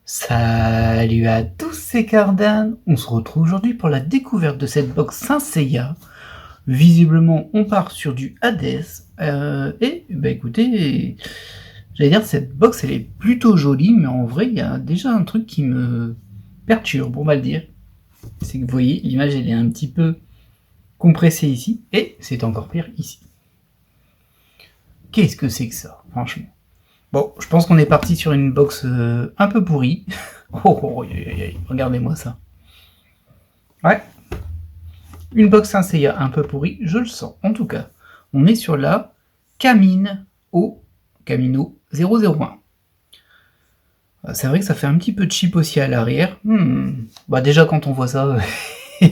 Salut à tous, c'est Cardan. On se retrouve aujourd'hui pour la découverte de cette box Saint Seiya. Visiblement, on part sur du Hades. Et bah écoutez, j'allais dire cette box elle est plutôt jolie, mais en vrai il y a déjà un truc qui me perturbe, on va le dire. C'est que vous voyez, l'image elle est un petit peu compressée ici, et c'est encore pire ici. Qu'est-ce que c'est que ça, franchement? Bon, je pense qu'on est parti sur une box un peu pourrie. Regardez-moi ça. Ouais, une box Saint Seiya un peu pourrie, je le sens. En tout cas, on est sur la Camino 001. C'est vrai que ça fait un petit peu cheap aussi à l'arrière. Bah déjà quand on voit ça, on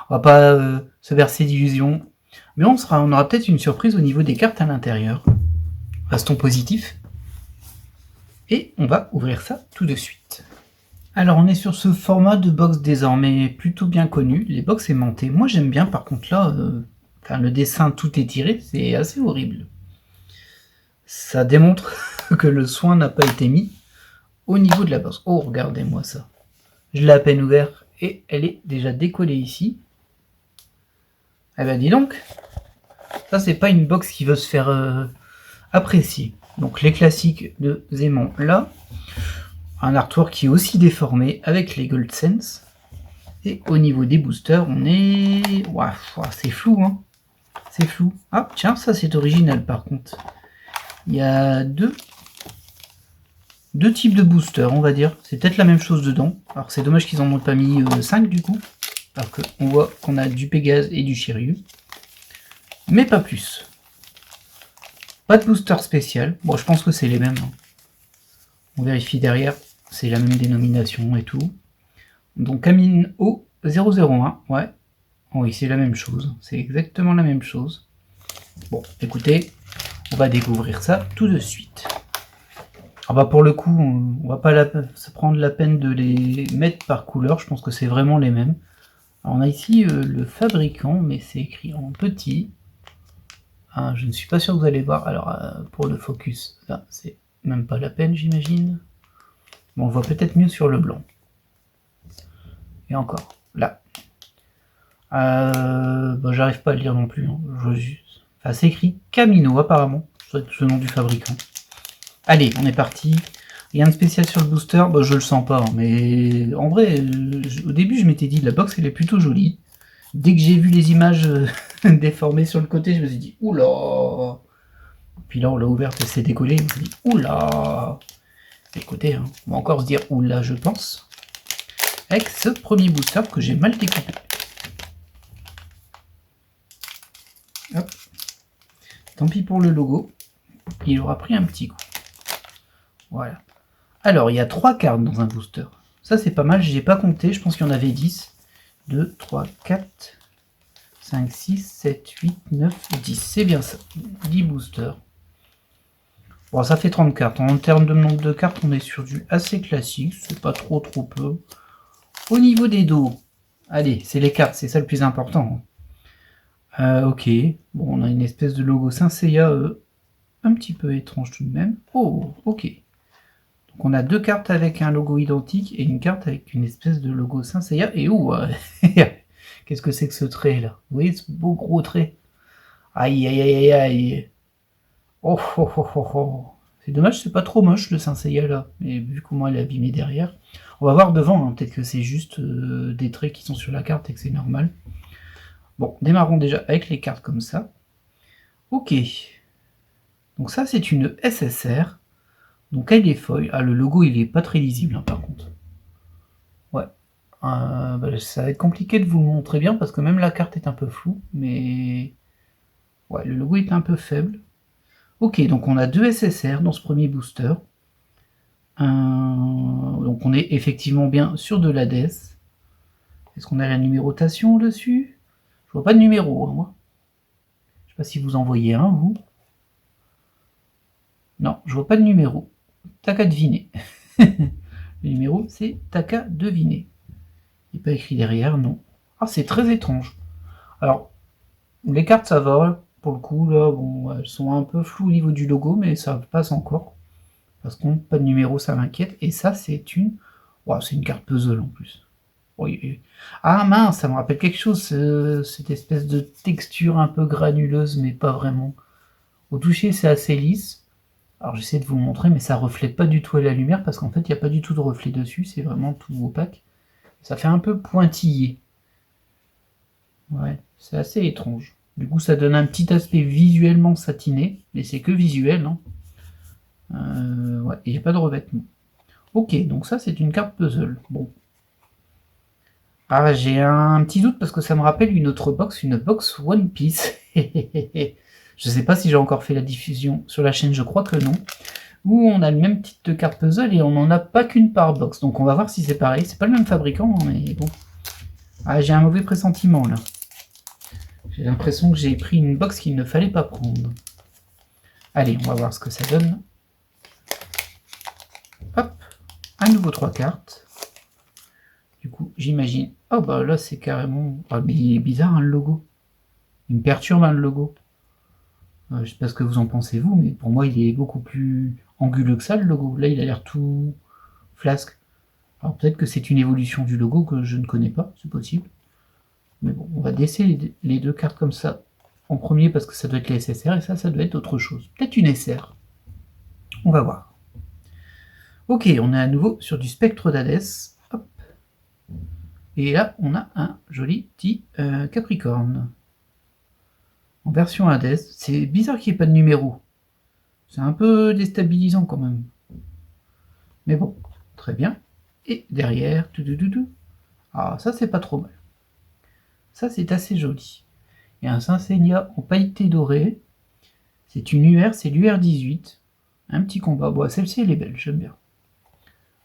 va pas se verser d'illusions. Mais on aura peut-être une surprise au niveau des cartes à l'intérieur. Restons positifs. Et on va ouvrir ça tout de suite. Alors on est sur ce format de box désormais plutôt bien connu, les box aimantées. Moi j'aime bien, par contre là, le dessin tout étiré, c'est assez horrible. Ça démontre que le soin n'a pas été mis au niveau de la box. Oh, regardez-moi ça. Je l'ai à peine ouvert et elle est déjà décollée ici. Eh ben dis donc, ça c'est pas une box qui veut se faire apprécier. Donc les classiques de Zemon là, un artwork qui est aussi déformé avec les Gold Sense. Et au niveau des boosters, on est... Ouah, c'est flou, hein. C'est flou. Ah, tiens, ça c'est original par contre. Il y a deux types de boosters, on va dire. C'est peut-être la même chose dedans. Alors c'est dommage qu'ils en ont pas mis 5 du coup. Alors qu'on voit qu'on a du Pégase et du Shiryu. Mais pas plus. Pas de booster spécial. Bon, je pense que c'est les mêmes. Hein. On vérifie derrière. C'est la même dénomination et tout. Donc Camino 001, ouais. Oui, c'est la même chose. C'est exactement la même chose. Bon, écoutez, on va découvrir ça tout de suite. Ah bah pour le coup, on va pas se prendre la peine de les mettre par couleur. Je pense que c'est vraiment les mêmes. Alors on a ici le fabricant, mais c'est écrit en petit. Ah, je ne suis pas sûr que vous allez voir. Alors pour le focus, ça c'est même pas la peine, j'imagine. Bon, on voit peut-être mieux sur le blanc. Et encore, là. Bah, j'arrive pas à le lire non plus. Hein. Enfin, c'est écrit Camino apparemment. C'est le nom du fabricant. Allez, on est parti. Rien de spécial sur le booster, bah, je le sens pas. Hein, mais en vrai, au début, je m'étais dit la box elle est plutôt jolie. Dès que j'ai vu les images déformées sur le côté, je me suis dit oula. Puis là, on l'a ouverte, elle s'est décollée. Je me suis dit oula. Écoutez, hein, on va encore se dire oula, je pense. Avec ce premier booster que j'ai mal découpé. Hop. Tant pis pour le logo, il aura pris un petit coup. Voilà. Alors, il y a 3 cartes dans un booster. Ça, c'est pas mal, je n'ai pas compté, je pense qu'il y en avait 10. 2, 3, 4, 5, 6, 7, 8, 9, 10. C'est bien ça. 10 boosters. Bon, ça fait 30 cartes. En termes de nombre de cartes, on est sur du assez classique. C'est pas trop peu. Au niveau des dos, allez, c'est les cartes, c'est ça le plus important. Ok. Bon, on a une espèce de logo Saint Seiya un petit peu étrange tout de même. Oh, ok. Donc on a 2 cartes avec un logo identique et une carte avec une espèce de logo Saint Seiya. Et où qu'est-ce que c'est que ce trait là? Vous voyez ce beau gros trait? Aïe aïe aïe aïe. Oh oh oh oh oh. C'est dommage, c'est pas trop moche le Saint Seiya là. Mais vu comment elle est abîmée derrière. On va voir devant, hein. Peut-être que c'est juste des traits qui sont sur la carte et que c'est normal. Bon, démarrons déjà avec les cartes comme ça. Ok. Donc ça c'est une SSR. Donc elle est feuille. Ah, le logo il est pas très lisible hein, par contre. Ouais. Bah, ça va être compliqué de vous le montrer bien parce que même la carte est un peu floue. Mais ouais, le logo est un peu faible. Ok, donc on a 2 SSR dans ce premier booster. Donc on est effectivement bien sur de l'Hades. Est-ce qu'on a la numérotation dessus? Je vois pas de numéro, hein, moi. Je sais pas si vous en voyez un, vous. Non, je vois pas de numéro. T'as qu'à deviner. Le numéro, c'est t'as qu'à deviner. Il n'est pas écrit derrière, non. Ah, c'est très étrange. Alors, les cartes, ça va. Pour le coup, là, bon, elles sont un peu floues au niveau du logo, mais ça passe encore. Parce qu'on pas de numéro, ça m'inquiète. Et ça, c'est une... Wow, c'est une carte puzzle en plus. Oui. Ah mince, ça me rappelle quelque chose, cette espèce de texture un peu granuleuse, mais pas vraiment. Au toucher, c'est assez lisse. Alors j'essaie de vous montrer, mais ça reflète pas du tout à la lumière, parce qu'en fait, il n'y a pas du tout de reflet dessus, c'est vraiment tout opaque. Ça fait un peu pointillé. Ouais, c'est assez étrange. Du coup, ça donne un petit aspect visuellement satiné, mais c'est que visuel. Hein. Ouais, il n'y a pas de revêtement. Ok, donc ça, c'est une carte puzzle. Bon. Ah, j'ai un petit doute parce que ça me rappelle une autre box, une box One Piece. Je sais pas si j'ai encore fait la diffusion sur la chaîne, je crois que non. Où on a le même type de carte puzzle et on n'en a pas qu'une par box. Donc on va voir si c'est pareil. C'est pas le même fabricant, mais bon. Ah, j'ai un mauvais pressentiment là. J'ai l'impression que j'ai pris une box qu'il ne fallait pas prendre. Allez, on va voir ce que ça donne. Hop, à nouveau 3 cartes. Du coup, j'imagine... Oh bah là, c'est carrément... Ah, mais il est bizarre, hein, le logo. Il me perturbe, hein, le logo. Je sais pas ce que vous en pensez, vous, mais pour moi, il est beaucoup plus anguleux que ça, le logo. Là, il a l'air tout flasque. Alors peut-être que c'est une évolution du logo que je ne connais pas, c'est possible. Mais bon, on va laisser les deux cartes comme ça en premier parce que ça doit être les SSR et ça doit être autre chose. Peut-être une SR. On va voir. Ok, on est à nouveau sur du spectre d'Hadès. Hop. Et là, on a un joli petit Capricorne. En version Hades. C'est bizarre qu'il n'y ait pas de numéro. C'est un peu déstabilisant quand même. Mais bon, très bien. Et derrière, ah, ça c'est pas trop mal. Ça c'est assez joli. Il y a un Saint-Seigneur en pailleté dorée. C'est une UR, c'est l'UR18. Un petit combat. Bon, celle-ci elle est belle, j'aime bien.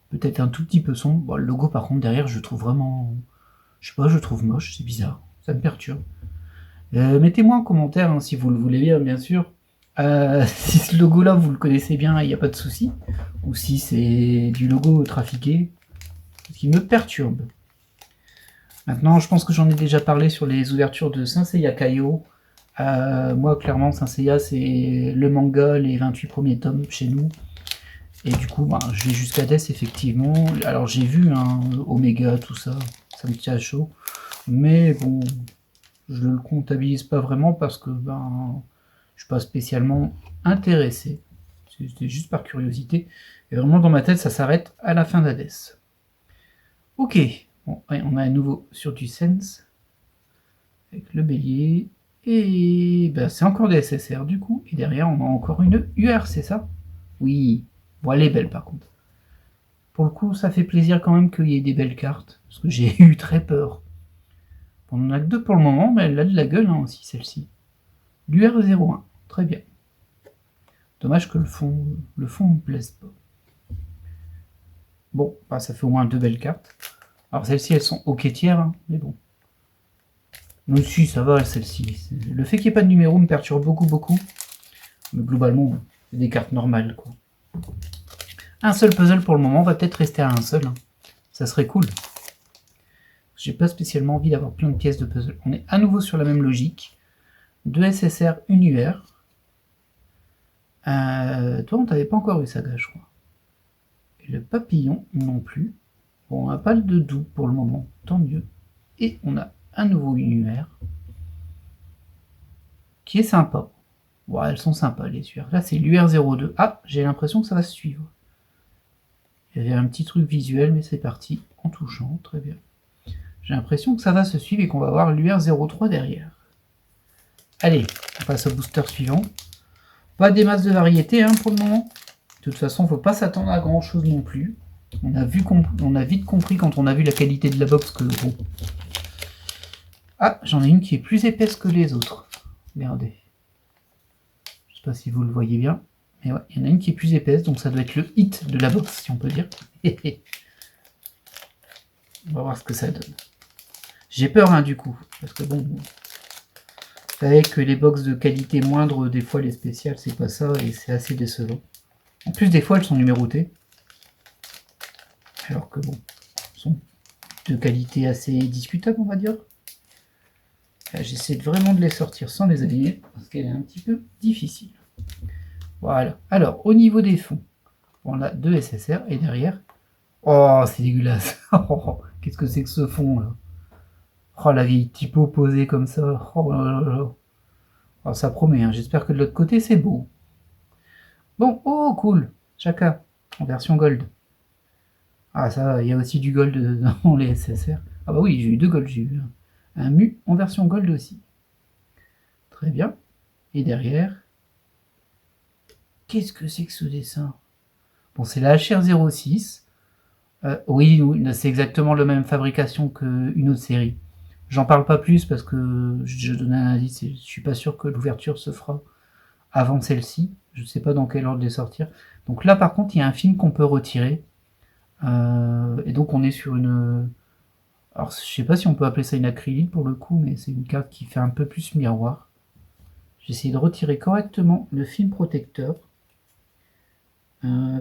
Peut-être un tout petit peu sombre. Bon, le logo par contre derrière, je trouve vraiment... Je sais pas, je trouve moche, c'est bizarre. Ça me perturbe. Mettez-moi en commentaire, hein, si vous le voulez bien sûr. Si ce logo-là, vous le connaissez bien, il n'y a pas de souci. Ou si c'est du logo trafiqué. Ce qui me perturbe. Maintenant, je pense que j'en ai déjà parlé sur les ouvertures de Saint Seiya Kaio. Moi, clairement, Saint Seiya, c'est le manga, les 28 premiers tomes chez nous. Et du coup, bah, je vais jusqu'à Death, effectivement. Alors, j'ai vu Omega, tout ça. Ça me tient à chaud. Mais bon, je ne le comptabilise pas vraiment parce que ben, je ne suis pas spécialement intéressé. C'était juste par curiosité. Et vraiment, dans ma tête, ça s'arrête à la fin d'Hades. Ok, bon, on est à nouveau sur du Sense. Avec le bélier. Et ben, c'est encore des SSR du coup. Et derrière, on a encore une UR, c'est ça? Oui. Bon, elle est belle par contre. Pour le coup, ça fait plaisir quand même qu'il y ait des belles cartes. Parce que j'ai eu très peur. On en a que deux pour le moment, mais elle a de la gueule hein, aussi, celle-ci. L'UR01, très bien. Dommage que le fond me plaise pas. Bon, bah, ça fait au moins deux belles cartes. Alors celles-ci, elles sont ok tiers, hein, mais bon. Mais si, ça va, celle-ci. Le fait qu'il n'y ait pas de numéro me perturbe beaucoup. Mais globalement, bon, c'est des cartes normales, quoi. Un seul puzzle pour le moment, on va peut-être rester à un seul. Hein. Ça serait cool. J'ai pas spécialement envie d'avoir plein de pièces de puzzle. On est à nouveau sur la même logique. 2 SSR, une UR. Toi, on t'avait pas encore eu Saga, je crois. Et le papillon, non plus. Bon, on n'a pas le de doux pour le moment, tant mieux. Et on a à nouveau une UR. Qui est sympa. Bon, elles sont sympas, les UR. Là, c'est l'UR02. Ah, j'ai l'impression que ça va se suivre. Il y avait un petit truc visuel, mais c'est parti. En touchant, très bien. J'ai l'impression que ça va se suivre et qu'on va voir l'UR03 derrière. Allez, on passe au booster suivant. Pas des masses de variété hein, pour le moment. De toute façon, il ne faut pas s'attendre à grand chose non plus. On a vite compris quand on a vu la qualité de la box que bon. Ah, j'en ai une qui est plus épaisse que les autres. Regardez. Je sais pas si vous le voyez bien. Mais ouais, il y en a une qui est plus épaisse, donc ça doit être le hit de la box, si on peut dire. On va voir ce que ça donne. J'ai peur hein, du coup, parce que bon, vous savez que les box de qualité moindre, des fois les spéciales, c'est pas ça, et c'est assez décevant. En plus, des fois, elles sont numérotées. Alors que bon, elles sont de qualité assez discutable, on va dire. J'essaie vraiment de les sortir sans les aligner, parce qu'elle est un petit peu difficile. Voilà. Alors, au niveau des fonds, On a 2 SSR et derrière... Oh, c'est dégueulasse. Qu'est-ce que c'est que ce fond, là? Oh, la vieille typo posée comme ça. Oh là là là. Oh, ça promet, hein. J'espère que de l'autre côté, c'est beau. Bon, oh, cool. Chaka, en version gold. Ah, ça, il y a aussi du gold dans les SSR. Ah bah oui, j'ai eu 2 gold, j'ai eu un mu en version gold aussi. Très bien. Et derrière... Qu'est-ce que c'est que ce dessin? Bon, c'est la HR06. Oui, c'est exactement la même fabrication qu'une autre série. J'en parle pas plus parce que je donne un indice et je suis pas sûr que l'ouverture se fera avant celle-ci. Je sais pas dans quel ordre les sortir. Donc là, par contre, il y a un film qu'on peut retirer. Et donc on est sur une... Alors je sais pas si on peut appeler ça une acrylique pour le coup, mais c'est une carte qui fait un peu plus miroir. J'ai essayé de retirer correctement le film protecteur.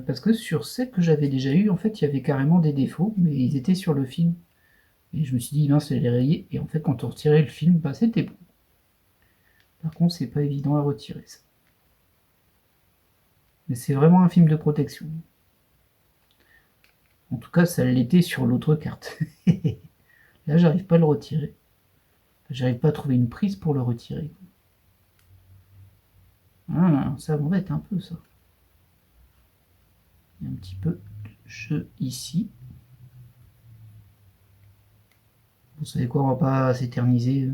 Parce que sur celle que j'avais déjà eu, en fait, il y avait carrément des défauts, mais ils étaient sur le film. Et je me suis dit, mince, je les rayés. Et en fait, quand on retirait le film, bah, c'était bon. Par contre, c'est pas évident à retirer, ça. Mais c'est vraiment un film de protection. En tout cas, ça l'était sur l'autre carte. Là, j'arrive pas à le retirer. J'arrive pas à trouver une prise pour le retirer. Ah, ça m'embête un peu, ça. Il y a un petit peu de jeu ici. Vous savez quoi, on va pas s'éterniser.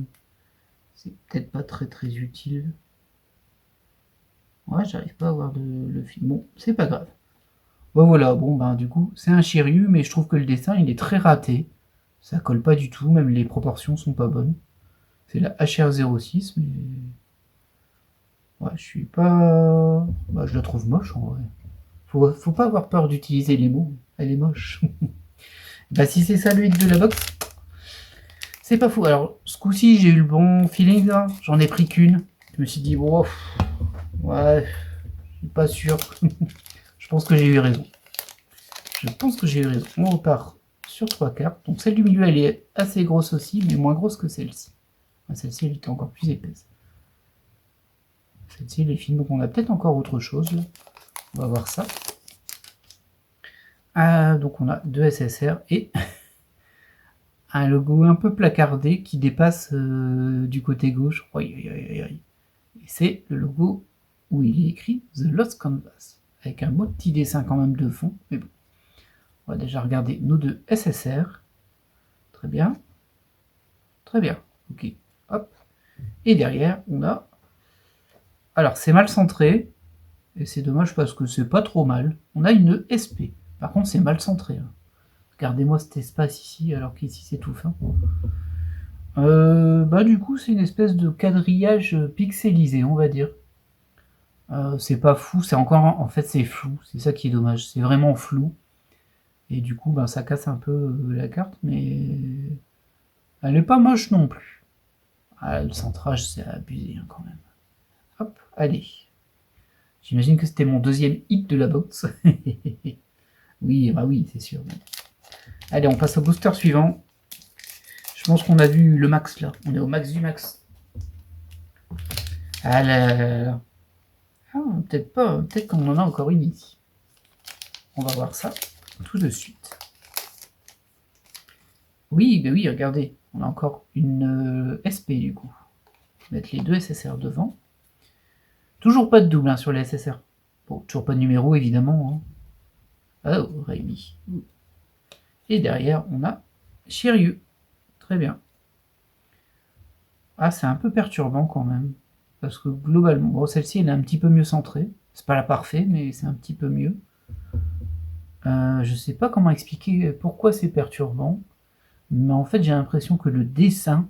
C'est peut-être pas très très utile. Ouais, j'arrive pas à voir le film. Bon, c'est pas grave. Bon voilà, bon ben du coup, c'est un Shiryu, mais je trouve que le dessin il est très raté. Ça colle pas du tout, même les proportions sont pas bonnes. C'est la HR06, mais... Ouais, je suis pas... Bah, je la trouve moche en vrai. Faut pas avoir peur d'utiliser les mots. Elle est moche. Bah si c'est ça le hit de la box, c'est pas fou. Alors, ce coup-ci, j'ai eu le bon feeling, hein. J'en ai pris qu'une. Je me suis dit, bon, ouais, je suis pas sûr. Je pense que j'ai eu raison. On repart sur 3 cartes. Donc celle du milieu, elle est assez grosse aussi, mais moins grosse que celle-ci. Celle-ci, elle était encore plus épaisse. Celle-ci, elle est fine. Donc on a peut-être encore autre chose, là. On va voir ça. Donc on a 2 SSR et un logo un peu placardé qui dépasse du côté gauche. Et c'est le logo où il est écrit The Lost Canvas, avec un beau petit dessin quand même de fond, mais bon. On va déjà regarder nos 2 SSR. Très bien. Très bien. Ok. Hop. Et derrière, on a... Alors, c'est mal centré, et c'est dommage parce que c'est pas trop mal. On a une SP. Par contre, c'est mal centré. Hein. Regardez-moi cet espace ici, alors qu'ici, c'est tout fin. Bah du coup, c'est une espèce de quadrillage pixelisé, on va dire. C'est pas fou, c'est encore... En fait, c'est flou. C'est ça qui est dommage. C'est vraiment flou. Et du coup, ben, ça casse un peu la carte, mais... Elle est pas moche non plus. Ah, le centrage, c'est abusé hein, quand même. Hop, allez. J'imagine que c'était mon deuxième hit de la box. Oui, bah oui, c'est sûr. Allez, on passe au booster suivant. Je pense qu'on a vu le max là. On est au max du max. Ah là là là. Ah, peut-être pas. Peut-être qu'on en a encore une ici. On va voir ça tout de suite. Oui, bah oui, regardez. On a encore une SP du coup. On va mettre les 2 SSR devant. Toujours pas de double hein, sur les SSR. Bon, toujours pas de numéro évidemment. Hein. Oh, Rémi. Et derrière, on a Shiryu. Très bien. Ah, c'est un peu perturbant quand même. Parce que globalement, bon, celle-ci, elle est un petit peu mieux centrée. C'est pas la parfaite, mais c'est un petit peu mieux. Je sais pas comment expliquer pourquoi c'est perturbant. Mais en fait, j'ai l'impression que le dessin,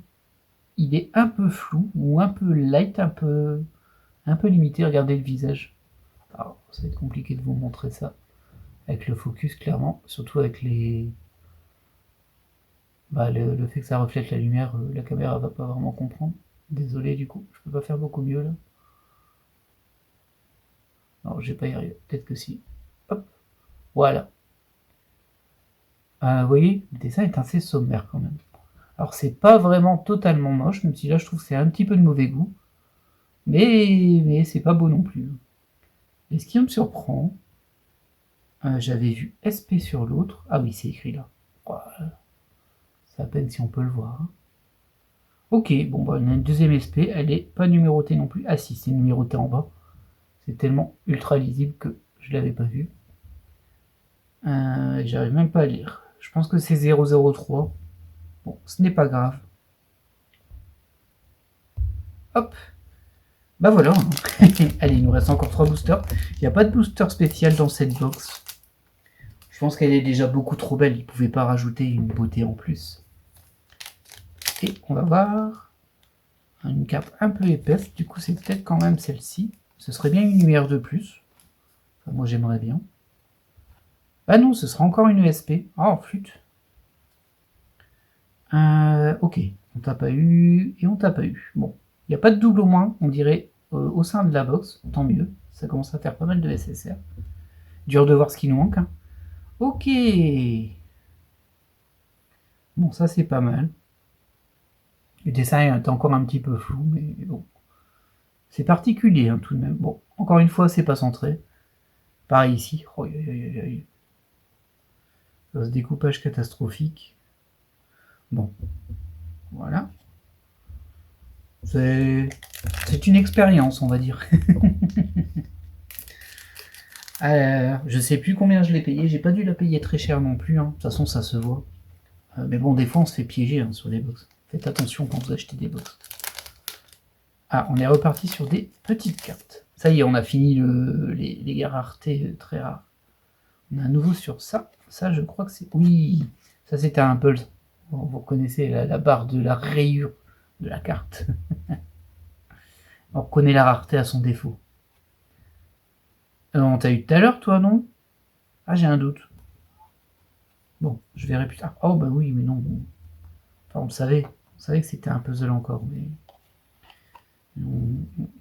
il est un peu flou, ou un peu light, un peu limité. Regardez le visage. Alors, ça va être compliqué de vous montrer ça. Avec le focus, clairement. Surtout avec les... Bah, le fait que ça reflète la lumière, la caméra va pas vraiment comprendre. Désolé du coup, je peux pas faire beaucoup mieux là. Non, j'ai pas y arrivé. Peut-être que si. Hop, voilà. Vous voyez, le dessin est assez sommaire quand même. Alors c'est pas vraiment totalement moche, même si là je trouve que c'est un petit peu de mauvais goût. Mais c'est pas beau non plus. Et ce qui me surprend, J'avais vu SP sur l'autre. Ah oui, c'est écrit là. C'est à peine si on peut le voir. Hein. Ok, bon, bah, on a une deuxième SP. Elle est pas numérotée non plus. Ah si, c'est numéroté en bas. C'est tellement ultra lisible que je l'avais pas vu. J'arrive même pas à lire. Je pense que c'est 003. Bon, ce n'est pas grave. Hop. Bah voilà. Allez, il nous reste encore 3 boosters. Il n'y a pas de booster spécial dans cette box. Je pense qu'elle est déjà beaucoup trop belle. Ils ne pouvaient pas rajouter une beauté en plus. Et on va voir une carte un peu épaisse. Du coup, c'est peut-être quand même celle-ci. Ce serait bien une lumière de plus. Enfin, moi, j'aimerais bien. Ah non, ce sera encore une ESP. Oh, flûte. Ok, on t'a pas eu et on t'a pas eu. Bon, il n'y a pas de double au moins, on dirait, au sein de la box. Tant mieux, ça commence à faire pas mal de SSR. Dur de voir ce qui nous manque. Hein. Ok. Bon, ça c'est pas mal. Le dessin est encore un petit peu flou, mais bon. C'est particulier hein, tout de même. Bon, encore une fois, c'est pas centré. Pareil ici. Oh, ce découpage catastrophique. Bon, voilà. C'est une expérience, on va dire. Je sais plus combien je l'ai payé. J'ai pas dû la payer très cher non plus. Hein. De toute façon, ça se voit. Mais bon, des fois, on se fait piéger hein, sur les box. Faites attention quand vous achetez des box. Ah, on est reparti sur des petites cartes. Ça y est, on a fini les raretés très rares. On a un nouveau sur ça. Ça, je crois que c'est... Oui, ça c'était un Pulse. Bon, vous reconnaissez la barre de la rayure de la carte. On reconnaît la rareté à son défaut. On t'a eu tout à l'heure, toi, non? Ah, j'ai un doute. Bon, je verrai plus tard. Oh, bah oui, mais non. Enfin, on savait que c'était un puzzle encore, mais...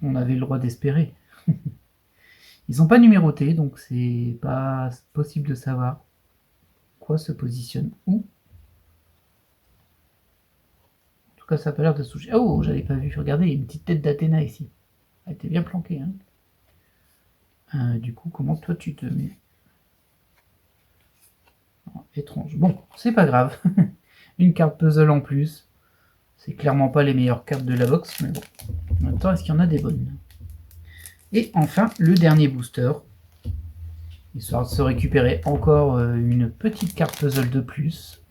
On avait le droit d'espérer. Ils sont pas numérotés, donc c'est pas possible de savoir quoi se positionne où. En tout cas, ça a pas l'air de se toucher. Oh, j'avais pas vu. Regardez, il y a une petite tête d'Athéna ici. Elle était bien planquée. Hein. Du coup, comment toi tu te mets? Oh, étrange. Bon, c'est pas grave. Une carte puzzle en plus. C'est clairement pas les meilleures cartes de la box, mais bon. En même temps, est-ce qu'il y en a des bonnes? Et enfin, le dernier booster. Histoire de se récupérer encore une petite carte puzzle de plus.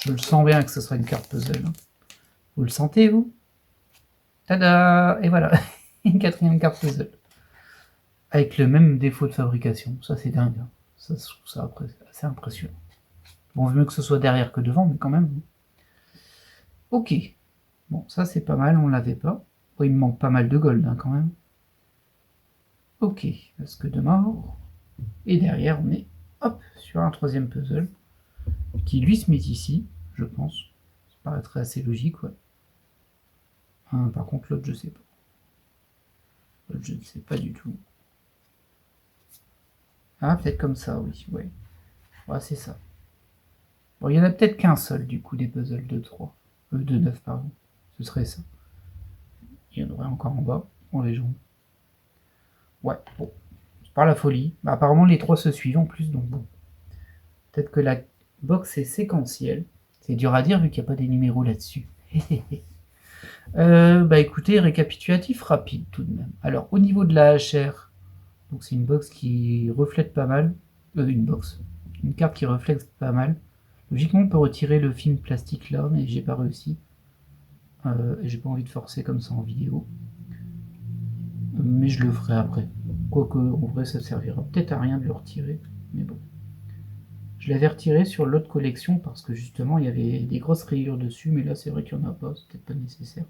Je le sens bien que ce sera une carte puzzle. Vous le sentez, vous? Tada! Et voilà, une quatrième carte puzzle. Avec le même défaut de fabrication. Ça, c'est dingue. Hein. Ça, je trouve ça assez impressionnant. Bon, mieux que ce soit derrière que devant, mais quand même. Ok. Bon, ça, c'est pas mal, on l'avait pas. Oh, il me manque pas mal de gold, hein, quand même. Ok, parce que de mort. Et derrière, on est hop, sur un troisième puzzle. Qui, lui, se met ici, je pense. Ça paraîtrait assez logique, ouais. Par contre, l'autre, je sais pas. L'autre, je ne sais pas du tout. Ah, peut-être comme ça, oui, ouais. Ouais, c'est ça. Bon, il y en a peut-être qu'un seul, du coup, des puzzles de 3. De 9, pardon. Ce serait ça. Il y en aurait encore en bas, en légende. Ouais, bon. C'est pas la folie. Bah, apparemment, les 3 se suivent en plus, donc bon. Peut-être que la box est séquentielle. C'est dur à dire, vu qu'il n'y a pas des numéros là-dessus. Bah écoutez, récapitulatif rapide tout de même. Alors, au niveau de la HR, donc c'est une box qui reflète pas mal. Une carte qui reflète pas mal. Logiquement, on peut retirer le film plastique là, mais j'ai pas réussi. J'ai pas envie de forcer comme ça en vidéo. Mais je le ferai après. Quoique, en vrai, ça servira peut-être à rien de le retirer. Mais bon. Je l'avais retiré sur l'autre collection parce que justement, il y avait des grosses rayures dessus. Mais là, c'est vrai qu'il n'y en a pas. C'est peut-être pas nécessaire.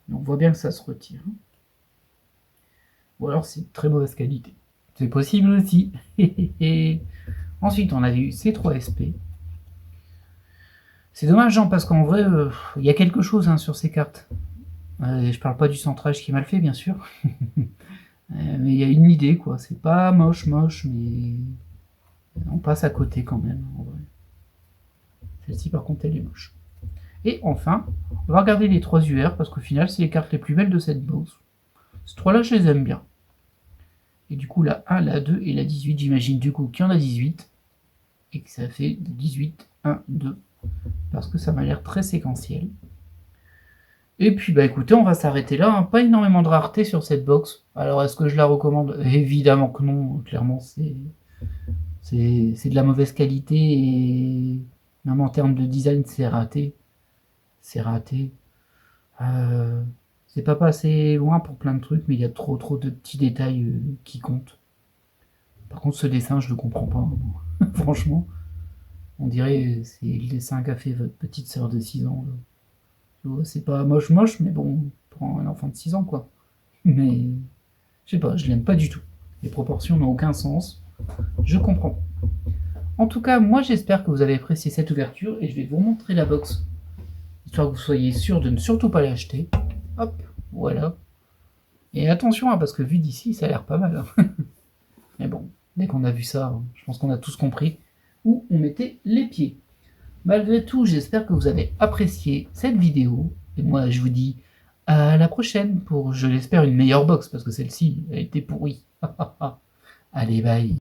Mais on voit bien que ça se retire. Ou alors, c'est de très mauvaise qualité. C'est possible aussi. Ensuite, on avait eu C3SP. C'est dommage, hein, parce qu'en vrai, il y a quelque chose hein, sur ces cartes. Je parle pas du centrage qui est mal fait, bien sûr. Mais il y a une idée, quoi. C'est pas moche, mais on passe à côté quand même, en vrai. Celle-ci, par contre, elle est moche. Et enfin, on va regarder les 3 UR, parce qu'au final, c'est les cartes les plus belles de cette box. Ces 3-là, je les aime bien. Et du coup, la 1, la 2 et la 18, j'imagine du coup qu'il y en a 18. Et que ça fait 18, 1, 2. Parce que ça m'a l'air très séquentiel. Et puis bah écoutez, on va s'arrêter là, hein. Pas énormément de rareté sur cette box. Alors est-ce que je la recommande? Évidemment que non, clairement c'est de la mauvaise qualité et même en termes de design c'est raté. C'est raté. C'est pas passé loin pour plein de trucs, mais il y a trop de petits détails qui comptent. Par contre ce dessin je le comprends pas, hein. Franchement. On dirait c'est le dessin qu'a fait votre petite sœur de 6 ans. C'est pas moche, mais bon, pour un enfant de 6 ans, quoi. Mais, je sais pas, je l'aime pas du tout. Les proportions n'ont aucun sens. Je comprends. En tout cas, moi j'espère que vous avez apprécié cette ouverture et je vais vous montrer la box. Histoire que vous soyez sûr de ne surtout pas l'acheter. Hop, voilà. Et attention, hein, parce que vu d'ici, ça a l'air pas mal. Hein. Mais bon, dès qu'on a vu ça, je pense qu'on a tous compris où on mettait les pieds. Malgré tout, j'espère que vous avez apprécié cette vidéo. Et moi, je vous dis à la prochaine pour, je l'espère, une meilleure box, parce que celle-ci a été pourrie. Allez, bye.